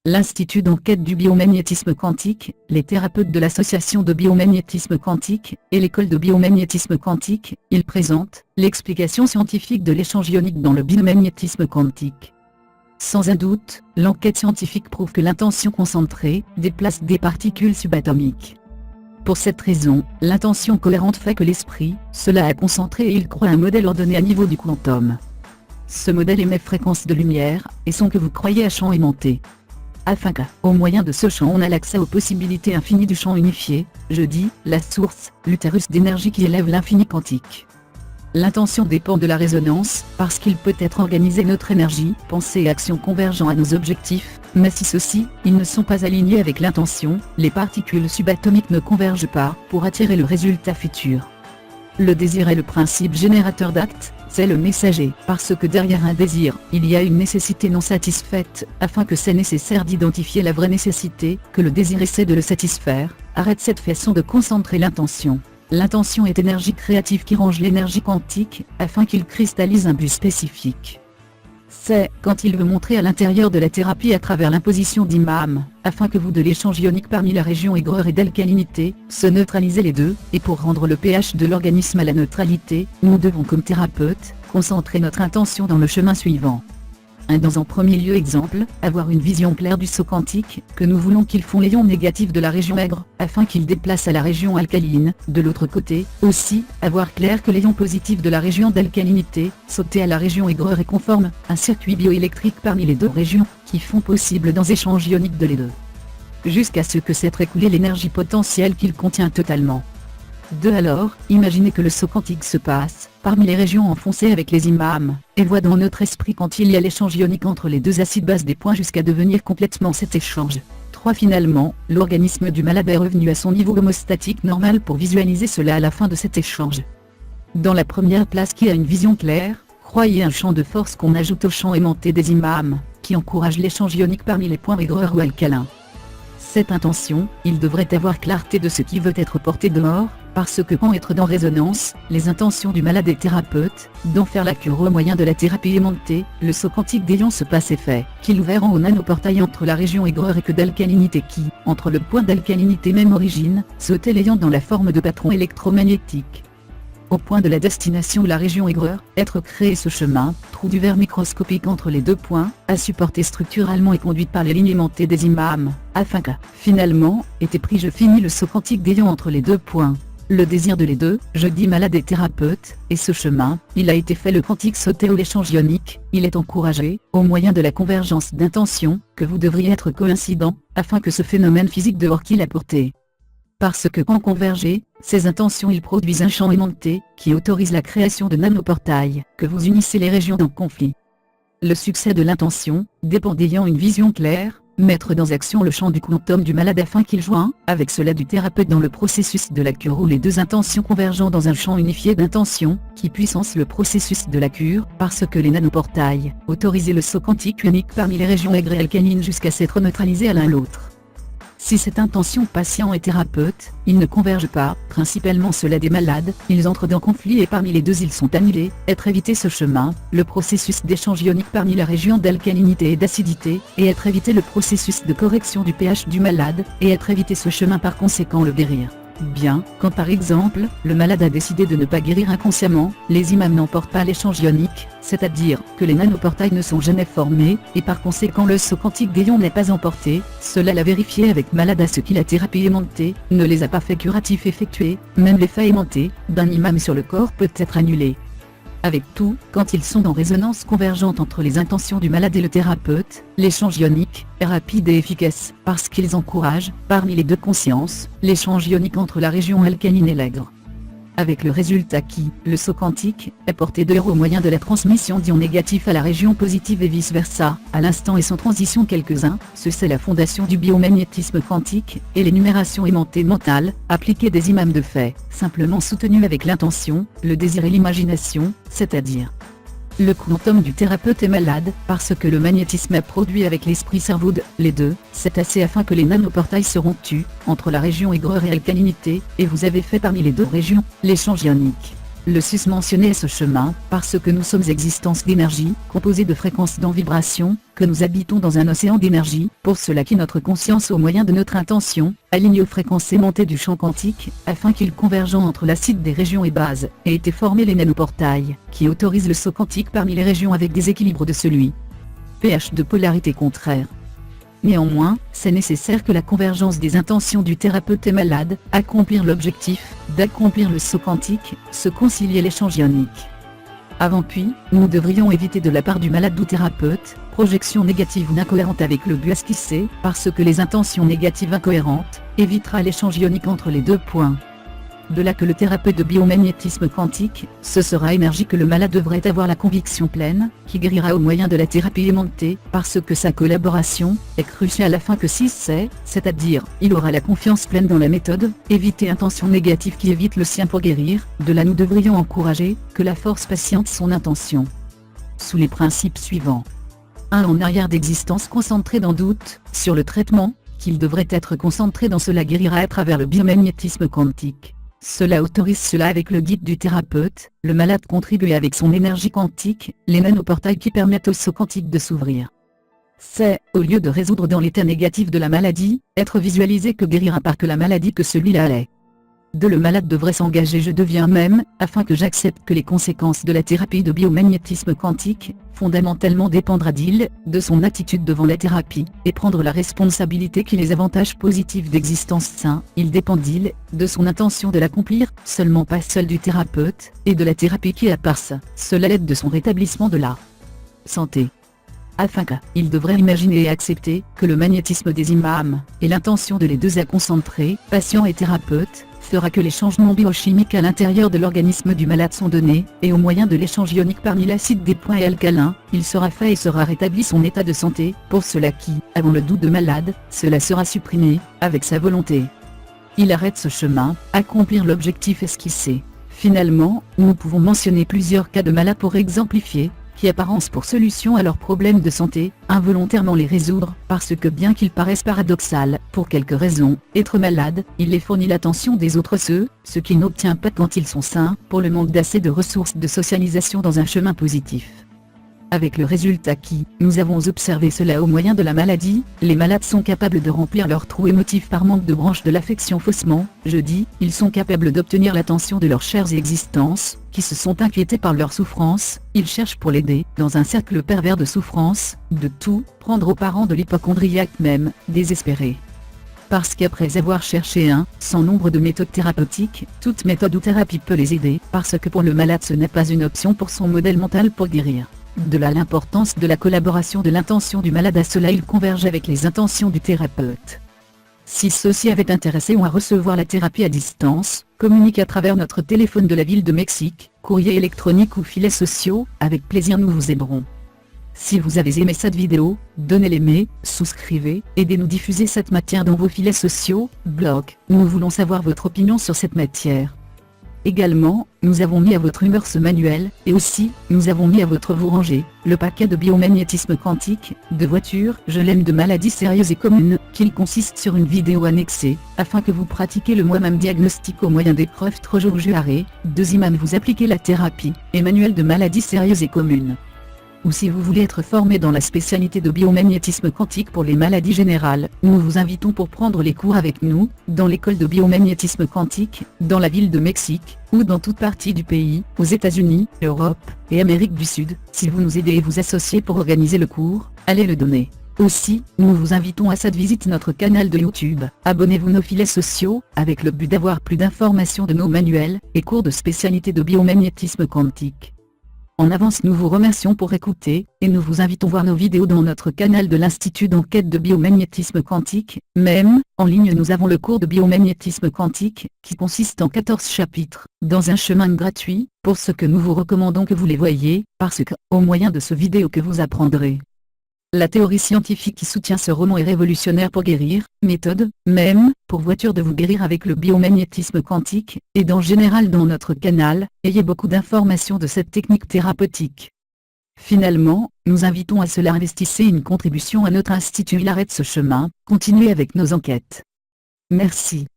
L'Institut d'enquête du biomagnétisme quantique, les thérapeutes de l'Association de biomagnétisme quantique, et l'École de biomagnétisme quantique, ils présentent l'explication scientifique de l'échange ionique dans le biomagnétisme quantique. Sans un doute, l'enquête scientifique prouve que l'intention concentrée déplace des particules subatomiques. Pour cette raison, l'intention cohérente fait que l'esprit, cela a concentré et il croit un modèle ordonné à niveau du quantum. Ce modèle émet fréquence de lumière, et son que vous croyez à champ aimanté. Afin qu'au moyen de ce champ on a l'accès aux possibilités infinies du champ unifié, je dis, la source, l'utérus d'énergie qui élève l'infini quantique. L'intention dépend de la résonance, parce qu'il peut être organisé notre énergie, pensée et action convergent à nos objectifs, mais si ceux-ci, ils ne sont pas alignés avec l'intention, les particules subatomiques ne convergent pas, pour attirer le résultat futur. Le désir est le principe générateur d'actes, c'est le messager, parce que derrière un désir, il y a une nécessité non satisfaite, afin que c'est nécessaire d'identifier la vraie nécessité, que le désir essaie de le satisfaire, arrête cette façon de concentrer l'intention. L'intention est énergie créative qui range l'énergie quantique, afin qu'il cristallise un but spécifique. C'est quand il veut montrer à l'intérieur de la thérapie à travers l'imposition d'imam, afin que vous de l'échange ionique parmi la région aigreur et d'alcalinité, se neutraliser les deux, et pour rendre le pH de l'organisme à la neutralité, nous devons comme thérapeute, concentrer notre intention dans le chemin suivant. Dans un premier lieu exemple, avoir une vision claire du saut quantique, que nous voulons qu'il fond l'ion négatif de la région aigre, afin qu'il déplace à la région alcaline, de l'autre côté, aussi, avoir clair que l'ion positif de la région d'alcalinité, sauter à la région aigreur et conforme, un circuit bioélectrique parmi les deux régions, qui font possible dans échange ionique de les deux. Jusqu'à ce que s'être écoulée l'énergie potentielle qu'il contient totalement. Alors, imaginez que le saut quantique se passe, parmi les régions enfoncées avec les imams, et voit dans notre esprit quand il y a l'échange ionique entre les deux acides bases des points jusqu'à devenir complètement cet échange. Finalement, l'organisme du malade est revenu à son niveau homostatique normal pour visualiser cela à la fin de cet échange. Dans la première place qui a une vision claire, croyez un champ de force qu'on ajoute au champ aimanté des imams, qui encourage l'échange ionique parmi les points aigreurs ou alcalins. Cette intention, il devrait avoir clarté de ce qui veut être porté dehors, parce que quand être dans résonance, les intentions du malade et thérapeute, d'en faire la cure au moyen de la thérapie aimantée, le saut quantique des ions se passe et fait, qu'il ouvrent au nanoportail entre la région aigreur et que d'alcalinité qui, entre le point d'alcalinité même origine, sautait l'ayant dans la forme de patron électromagnétique. Au point de la destination de la région aigreur, être créé ce chemin, trou du verre microscopique entre les deux points, à supporter structurellement et conduite par les lignes aimantées des imams, afin que, finalement, était pris je finis le saut quantique des ions entre les deux points. Le désir de les deux, je dis malade et thérapeute, et ce chemin, il a été fait le quantique sauté ou l'échange ionique, il est encouragé, au moyen de la convergence d'intentions, que vous devriez être coïncident, afin que ce phénomène physique dehors qu'il a porté. Parce que quand convergez, ces intentions ils produisent un champ aimanté, qui autorise la création de nanoportails, que vous unissez les régions en conflit. Le succès de l'intention, dépend d'ayant une vision claire, mettre dans action le champ du quantum du malade afin qu'il joigne, avec cela du thérapeute dans le processus de la cure où les deux intentions convergent dans un champ unifié d'intentions, qui puissance le processus de la cure, parce que les nanoportails, autorisent le saut quantique unique parmi les régions aigres et alcalines jusqu'à s'être neutralisés à l'un l'autre. Si cette intention patient et thérapeute, ils ne convergent pas, principalement ceux-là des malades, ils entrent dans conflit et parmi les deux ils sont annulés, être évité ce chemin, le processus d'échange ionique parmi la région d'alcalinité et d'acidité, et être évité le processus de correction du pH du malade, et être évité ce chemin par conséquent le guérir. Bien, quand par exemple, le malade a décidé de ne pas guérir inconsciemment, les imams n'emportent pas l'échange ionique, c'est-à-dire que les nanoportails ne sont jamais formés, et par conséquent le saut quantique des ions n'est pas emporté, cela l'a vérifié avec malade à ce qui la thérapie aimantée, ne les a pas fait curatifs effectués, même l'effet aimanté, d'un imam sur le corps peut être annulé. Avec tout, quand ils sont en résonance convergente entre les intentions du malade et le thérapeute, l'échange ionique est rapide et efficace, parce qu'ils encouragent, parmi les deux consciences, l'échange ionique entre la région alcaline et l'aigre. Avec le résultat qui, le saut quantique, est porté dehors au moyen de la transmission d'ions négatifs à la région positive et vice-versa, à l'instant et sans transition quelques-uns, c'est la fondation du biomagnétisme quantique, et l'énumération aimantée mentale, appliquée des imams de fait, simplement soutenue avec l'intention, le désir et l'imagination, c'est-à-dire le quantum du thérapeute est malade, parce que le magnétisme est produit avec l'esprit cerveau de les deux, c'est assez afin que les nanoportails seront tus, entre la région aigreur et alcalinité, et vous avez fait parmi les deux régions, l'échange ionique. le susmentionné est ce chemin, parce que nous sommes existences d'énergie, composées de fréquences dans vibration, que nous habitons dans un océan d'énergie, pour cela qui notre conscience au moyen de notre intention, aligne aux fréquences aimantées du champ quantique, afin qu'il convergeant entre l'acide des régions et bases, ait été formé les nanoportails, qui autorisent le saut quantique parmi les régions avec déséquilibre de celui pH de polarité contraire. Néanmoins, c'est nécessaire que la convergence des intentions du thérapeute et malade, accomplir l'objectif, d'accomplir le saut quantique, se concilier l'échange ionique. Avant puis, nous devrions éviter de la part du malade ou thérapeute, projection négative ou incohérente avec le but esquissé, parce que les intentions négatives incohérentes, évitera l'échange ionique entre les deux points. De là que le thérapeute de biomagnétisme quantique, ce sera énergie que le malade devrait avoir la conviction pleine, qui guérira au moyen de la thérapie aimantée, parce que sa collaboration est cruciale afin que si c'est-à-dire, il aura la confiance pleine dans la méthode, éviter intention négative qui évite le sien pour guérir, de là nous devrions encourager, que la force patiente son intention. Sous les principes suivants. 1. En arrière d'existence concentrée dans doute, sur le traitement, qu'il devrait être concentré dans cela guérira à travers le biomagnétisme quantique. Cela autorise cela avec le guide du thérapeute, le malade contribue avec son énergie quantique, les nanoportails qui permettent au saut quantique de s'ouvrir. C'est, au lieu de résoudre dans l'état négatif de la maladie, être visualisé que guérira par que la maladie que celui-là est. Le malade devrait s'engager je deviens même, afin que j'accepte que les conséquences de la thérapie de biomagnétisme quantique, fondamentalement dépendra d'il, de son attitude devant la thérapie, et prendre la responsabilité qui les avantages positifs d'existence sain, il dépend d'il, de son intention de l'accomplir, seulement pas seul du thérapeute, et de la thérapie qui a par ça, cela l'aide de son rétablissement de la santé. Afin qu'il devrait imaginer et accepter que le magnétisme des imams, et l'intention de les deux à concentrer, patient et thérapeute, fera que les changements biochimiques à l'intérieur de l'organisme du malade sont donnés, et au moyen de l'échange ionique parmi l'acide des points et alcalins, il sera fait et sera rétabli son état de santé, pour cela qui, avant le doute de malade, cela sera supprimé, avec sa volonté. Il arrête ce chemin, accomplir l'objectif esquissé. Finalement, nous pouvons mentionner plusieurs cas de malades pour exemplifier, qui apparaissent pour solution à leurs problèmes de santé, involontairement les résoudre, parce que bien qu'ils paraissent paradoxal, pour quelques raisons, être malade, il les fournit l'attention des autres ce qu'il n'obtient pas quand ils sont sains, pour le manque d'assez de ressources de socialisation dans un chemin positif. Avec le résultat qui, nous avons observé cela au moyen de la maladie, les malades sont capables de remplir leur trou émotif par manque de branches de l'affection faussement, je dis, ils sont capables d'obtenir l'attention de leurs chères existences, qui se sont inquiétés par leur souffrance, ils cherchent pour l'aider, dans un cercle pervers de souffrance, de tout, prendre aux parents de l'hypochondriaque même, désespéré. Parce qu'après avoir cherché sans nombre de méthodes thérapeutiques, toute méthode ou thérapie peut les aider, parce que pour le malade ce n'est pas une option pour son modèle mental pour guérir. De là l'importance de la collaboration de l'intention du malade à cela il converge avec les intentions du thérapeute. Si ceux-ci avaient intéressé ou à recevoir la thérapie à distance, communiquez à travers notre téléphone de la ville de Mexique, courrier électronique ou filets sociaux, avec plaisir nous vous aiderons. Si vous avez aimé cette vidéo, donnez l'aimer, souscrivez, aidez-nous diffuser cette matière dans vos filets sociaux, blogs, nous voulons savoir votre opinion sur cette matière. Également, nous avons mis à votre humeur ce manuel, et aussi, nous avons mis à votre vous ranger, le paquet de biomagnétisme quantique, de voitures, je l'aime de maladies sérieuses et communes, qu'il consiste sur une vidéo annexée, afin que vous pratiquiez le moi-même diagnostic au moyen d'épreuves trop juarées, 2 imams vous appliquez la thérapie, et manuel de maladies sérieuses et communes. Ou si vous voulez être formé dans la spécialité de biomagnétisme quantique pour les maladies générales, nous vous invitons pour prendre les cours avec nous, dans l'école de biomagnétisme quantique, dans la ville de Mexique, ou dans toute partie du pays, aux États-Unis, Europe, et Amérique du Sud. Si vous nous aidez et vous associez pour organiser le cours, allez le donner. Aussi, nous vous invitons à cette visite notre canal de YouTube. Abonnez-vous nos filets sociaux, avec le but d'avoir plus d'informations de nos manuels, et cours de spécialité de biomagnétisme quantique. En avance nous vous remercions pour écouter, et nous vous invitons voir nos vidéos dans notre canal de l'Institut d'enquête de biomagnétisme quantique, même, en ligne nous avons le cours de biomagnétisme quantique, qui consiste en 14 chapitres, dans un chemin gratuit, pour ce que nous vous recommandons que vous les voyiez, parce que, au moyen de ce vidéo que vous apprendrez. La théorie scientifique qui soutient ce roman est révolutionnaire pour guérir, méthode, même, pour voiture de vous guérir avec le biomagnétisme quantique, et en général dans notre canal, ayez beaucoup d'informations de cette technique thérapeutique. Finalement, nous invitons à cela investissez une contribution à notre institut il arrête ce chemin, continuez avec nos enquêtes. Merci.